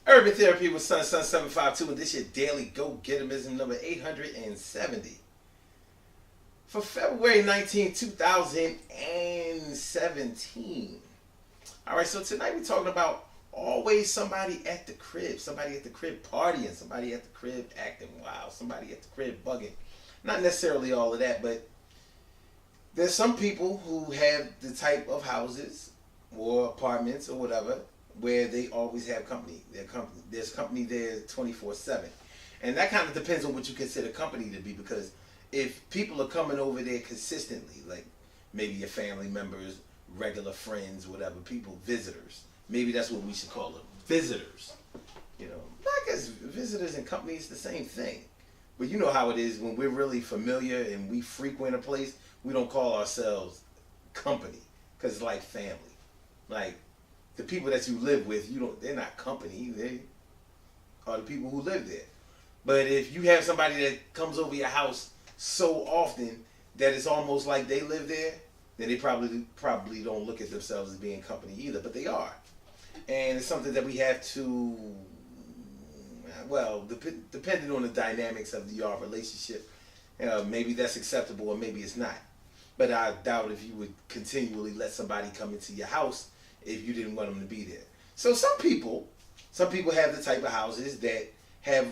Urban Therapy with Sun 752, and this your daily go-getterism number 870 for February 19, 2017. All right, so tonight we're talking about always somebody at the crib, somebody at the crib partying, somebody at the crib acting wild, somebody at the crib bugging. Not necessarily all of that, but there's some people who have the type of houses or apartments or whatever where they always have company. There's company there 24/7, and that kind of depends on what you consider company to be. Because if people are coming over there consistently, like maybe your family members, regular friends, whatever, people, visitors. Maybe that's what we should call them, visitors. You know, I guess visitors and company is the same thing. But you know how it is when we're really familiar and we frequent a place, we don't call ourselves company because it's like family. Like the people that you live with, they're not company. They are the people who live there. But if you have somebody that comes over your house so often that it's almost like they live there, then they probably don't look at themselves as being company either, but they are. And it's something that we have to, well, depending on the dynamics of your relationship, maybe that's acceptable or maybe it's not. But I doubt if you would continually let somebody come into your house if you didn't want them to be there. So some people have the type of houses that have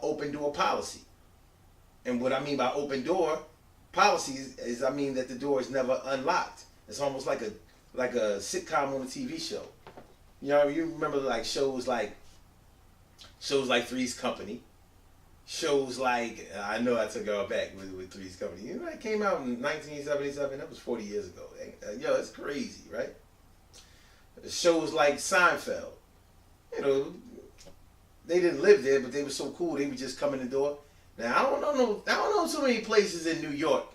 open door policy. And what I mean by open door policy is I mean that the door is never unlocked. It's almost like a sitcom on a TV show. You know, you remember like shows like Three's Company, shows like I know I took y'all back with Three's Company. You know, it came out in 1977. That was 40 years ago. Yo, it's crazy, right? Shows like Seinfeld. You know, they didn't live there, but they were so cool. They would just come in the door. Now I don't know too many places in New York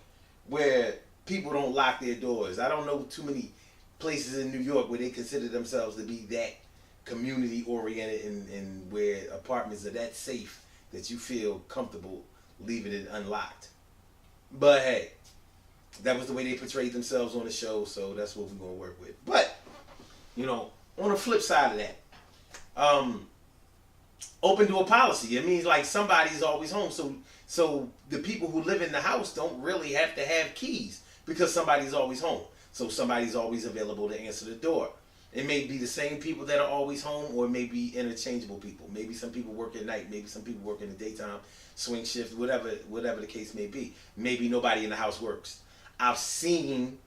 where people don't lock their doors. I don't know too many places in New York where they consider themselves to be that community oriented and where apartments are that safe that you feel comfortable leaving it unlocked. But hey, that was the way they portrayed themselves on the show, so that's what we're gonna work with. But you know, on the flip side of that, open door policy. It means like somebody's always home. So the people who live in the house don't really have to have keys because somebody's always home. So somebody's always available to answer the door. It may be the same people that are always home, or it may be interchangeable people. Maybe some people work at night. Maybe some people work in the daytime, swing shift, whatever the case may be. Maybe nobody in the house works. I've seen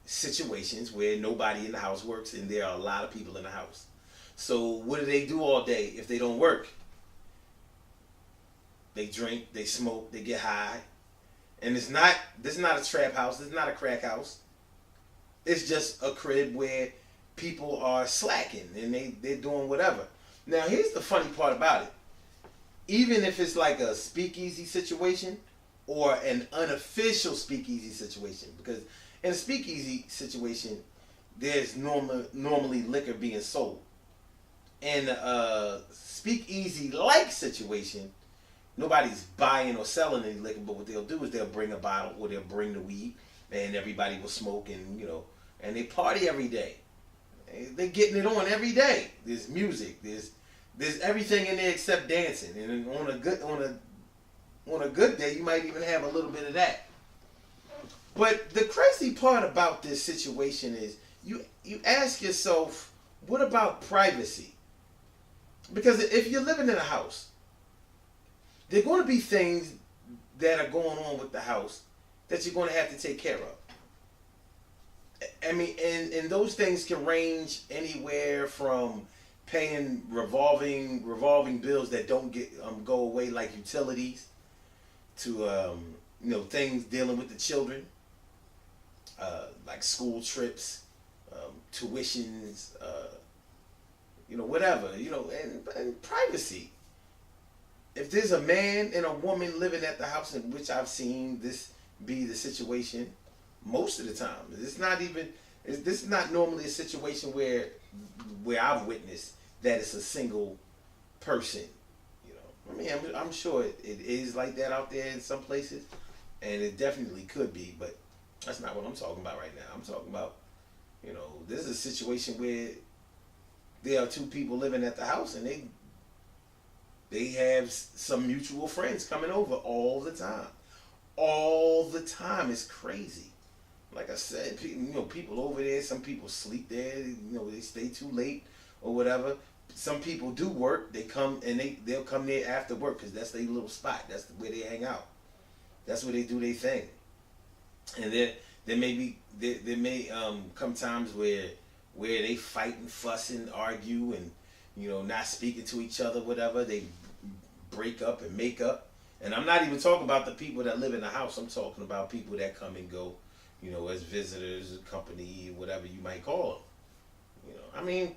situations where nobody in the house works and there are a lot of people in the house. So what do they do all day if they don't work? They drink, they smoke, they get high. And this is not a trap house, this is not a crack house. It's just a crib where people are slacking and they're doing whatever. Now here's the funny part about it. Even if it's like a speakeasy situation or an unofficial speakeasy situation, because in a speakeasy situation, there's normally liquor being sold. In a speakeasy-like situation, nobody's buying or selling any liquor, but what they'll do is they'll bring a bottle or they'll bring the weed, and everybody will smoke and and they party every day. They're getting it on every day. There's music. There's everything in there except dancing. And on a good day, you might even have a little bit of that. But the crazy part about this situation is you ask yourself, what about privacy? Because if you're living in a house, there are going to be things that are going on with the house that you're going to have to take care of. I mean, and those things can range anywhere from paying revolving bills that don't go away, like utilities, to things dealing with the children, like school trips, tuitions, whatever, and privacy. If there's a man and a woman living at the house, in which I've seen this be the situation most of the time, this is not normally a situation where I've witnessed that it's a single person. I mean, I'm sure it is like that out there in some places, and it definitely could be, but that's not what I'm talking about right now. I'm talking about, this is a situation where there are two people living at the house, and they have some mutual friends coming over all the time. All the time. It's crazy. Like I said, people over there. Some people sleep there. They stay too late or whatever. Some people do work. They come and they'll come there after work because that's their little spot. That's where they hang out. That's where they do their thing. And there may come times where they fight and fuss and argue and not speaking to each other, whatever. They break up and make up. And I'm not even talking about the people that live in the house. I'm talking about people that come and go, as visitors, company, whatever you might call them. I mean,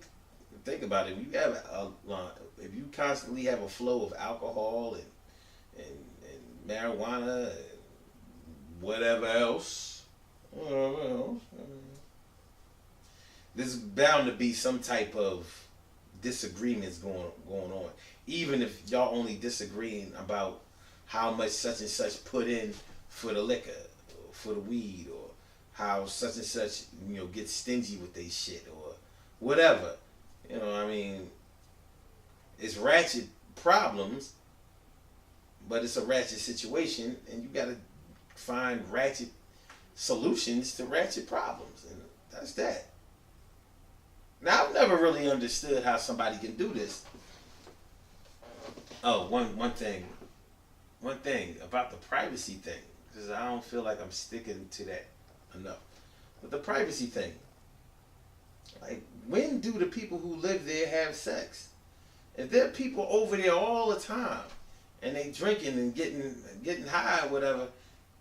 think about it. If you constantly have a flow of alcohol and marijuana and whatever else, there's bound to be some type of disagreements going on. Even if y'all only disagreeing about how much such and such put in for the liquor, or for the weed, or how such and such gets stingy with their shit or whatever. It's ratchet problems, but it's a ratchet situation, and you gotta find ratchet solutions to ratchet problems, and that's that. Now, I've never really understood how somebody can do this. Oh, one thing about the privacy thing, because I don't feel like I'm sticking to that enough. But the privacy thing, like, when do the people who live there have sex? If there are people over there all the time and they drinking and getting high or whatever,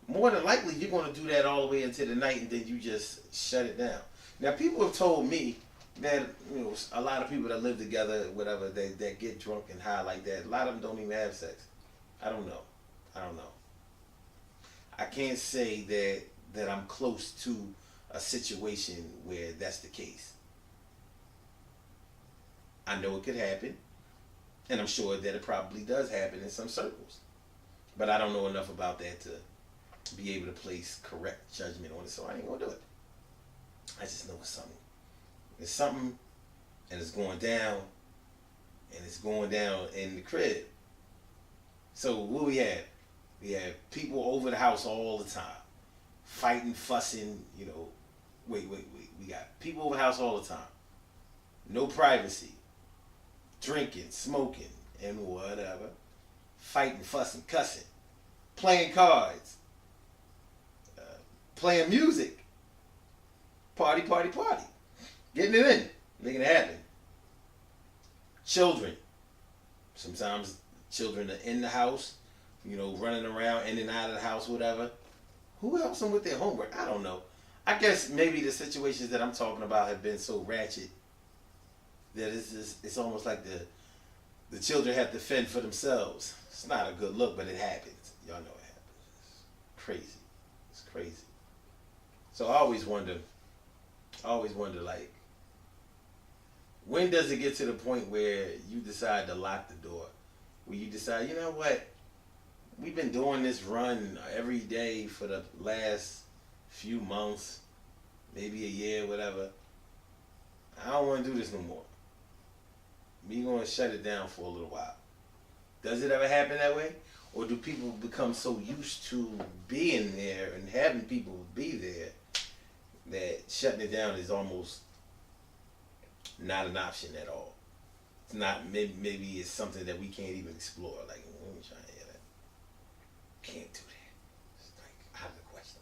more than likely you're going to do that all the way into the night, and then you just shut it down. Now, people have told me that a lot of people that live together, whatever, that get drunk and high like that, a lot of them don't even have sex. I don't know. I can't say that I'm close to a situation where that's the case. I know it could happen, and I'm sure that it probably does happen in some circles. But I don't know enough about that to be able to place correct judgment on it, so I ain't gonna do it. I just know it's something. It's something, and it's going down, and it's going down in the crib. So what we have? We have people over the house all the time, fighting, fussing, Wait. We got people over the house all the time. No privacy. Drinking, smoking, and whatever. Fighting, fussing, cussing. Playing cards. Playing music. Party. Getting it in. Making it happen. Children. Sometimes children are in the house, running around in and out of the house, whatever. Who helps them with their homework? I don't know. I guess maybe the situations that I'm talking about have been so ratchet that it's almost like the children have to fend for themselves. It's not a good look, but it happens. Y'all know it happens. It's crazy. It's crazy. So I always wonder, like, when does it get to the point where you decide to lock the door? Where you decide, you know what? We've been doing this run every day for the last few months, maybe a year, whatever. I don't want to do this no more. We're going to shut it down for a little while. Does it ever happen that way? Or do people become so used to being there and having people be there that shutting it down is almost not an option at all? It's not, maybe it's something that we can't even explore. Like, let me try to hear that. Can't do that. It's like out of the question.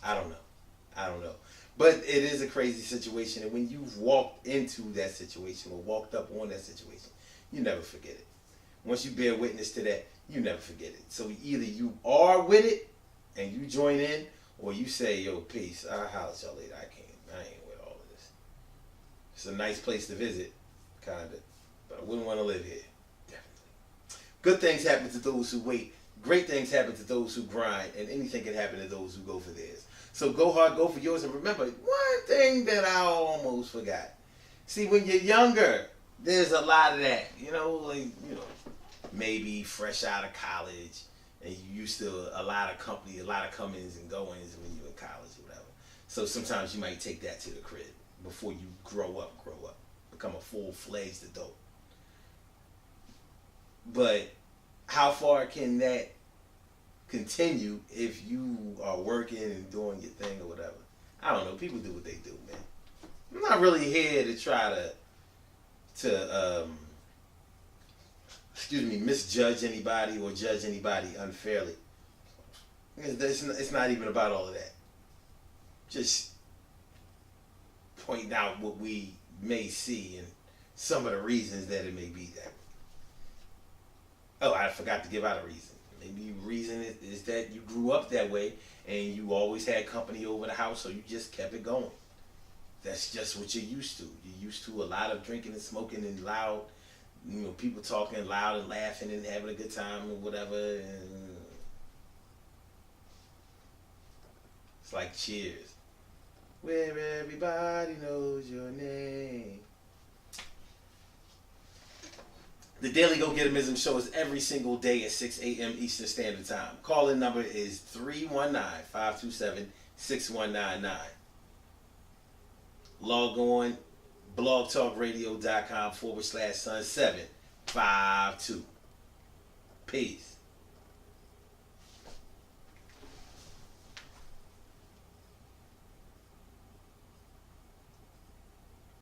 I don't know. But it is a crazy situation, and when you've walked into that situation or walked up on that situation, you never forget it. Once you bear witness to that, you never forget it. So either you are with it and you join in, or you say, yo, peace, I'll holler at y'all later. I ain't with all of this. It's a nice place to visit, kind of, but I wouldn't want to live here. Definitely. Good things happen to those who wait. Great things happen to those who grind, and anything can happen to those who go for theirs. So go hard, go for yours, and remember, one thing that I almost forgot. See, when you're younger, there's a lot of that. Maybe fresh out of college, and you used to a lot of company, a lot of comings and goings when you're in college or whatever. So sometimes you might take that to the crib before you grow up. become a full-fledged adult. But how far can that continue if you are working and doing your thing or whatever? I don't know. People do what they do, man. I'm not really here to try to misjudge anybody or judge anybody unfairly. It's not even about all of that. Just pointing out what we may see and some of the reasons that it may be that. Oh, I forgot to give out a reason. Maybe the reason is that you grew up that way and you always had company over the house, so you just kept it going. That's just what you're used to. You're used to a lot of drinking and smoking and loud, people talking loud and laughing and having a good time or whatever. And it's like Cheers, where everybody knows your name. The Daily Go Getimism show is every single day at 6 a.m. Eastern Standard Time. Call-in number is 319-527-6199. Log on blogtalkradio.com /Sun752. Peace.